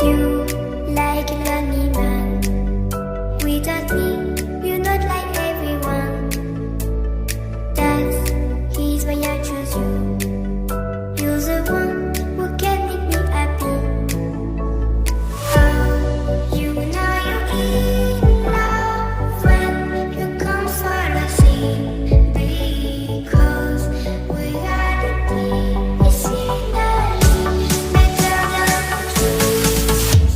You like a lonely man. Without me, you're not like everyone. That's he's why I choose you. You're the one who can make me happy. Oh, you know you're in love when you come for the sea. Because we are the deep, it's in the better than trees.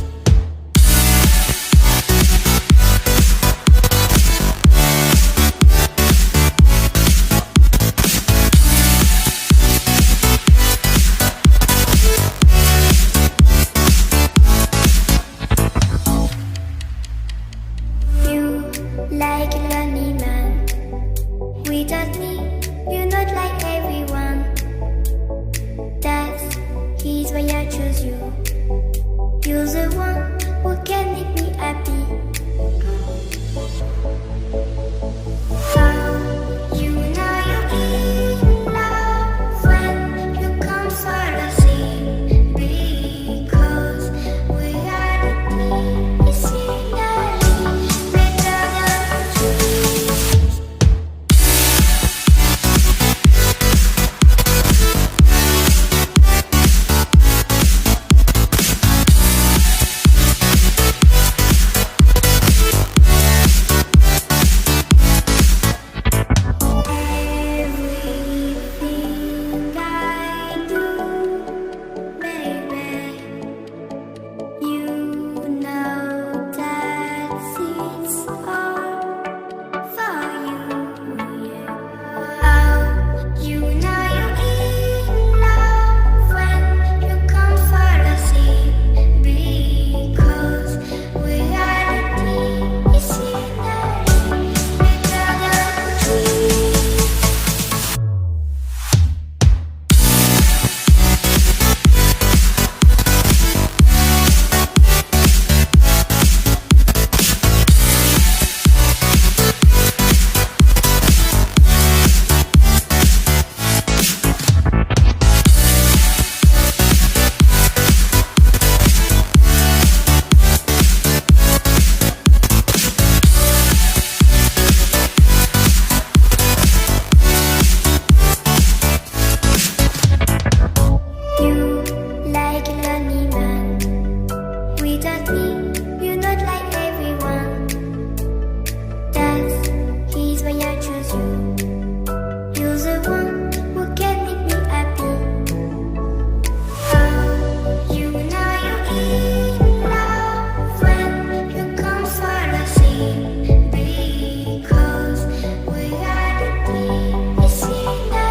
You like a lonely man. Without me, you're not like everyone. That's he's why I choose you. You're the one who can make me happy. Oh, you know you're in love when you come for the sea. Because we are the deep, it's in the better than trees. Everything I do, baby, you know that it's all for you, yeah. Oh, you know you're in love when you come for the sea. Because we are the deep, it's in the better than trees. You like a lonely man. Without me, you're not like everyone. That's he's why I choose you. You're the one who can make me happy. Oh, you know you're in love when you come for the sea. Because we are the deep, it's in the better than trees. You like a lonely man. Without me, you're not like everyone. That's he's why I choose you. You're the one who can make me happy. Oh, you know you're in love when you come for the sea. Because we are the deep, it's in the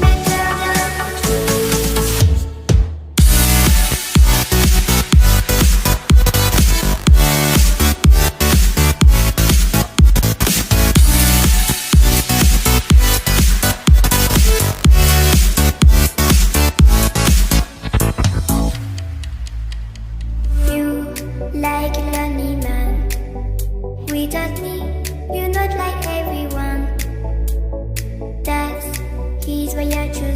better than trees. choose you. You're the one who can make me happy. Oh, you know you're in love when you come for the sea. Because we are the deep, it's in the better than trees. You like a lonely man. Without me, you're not like everyone. That's he's why I choose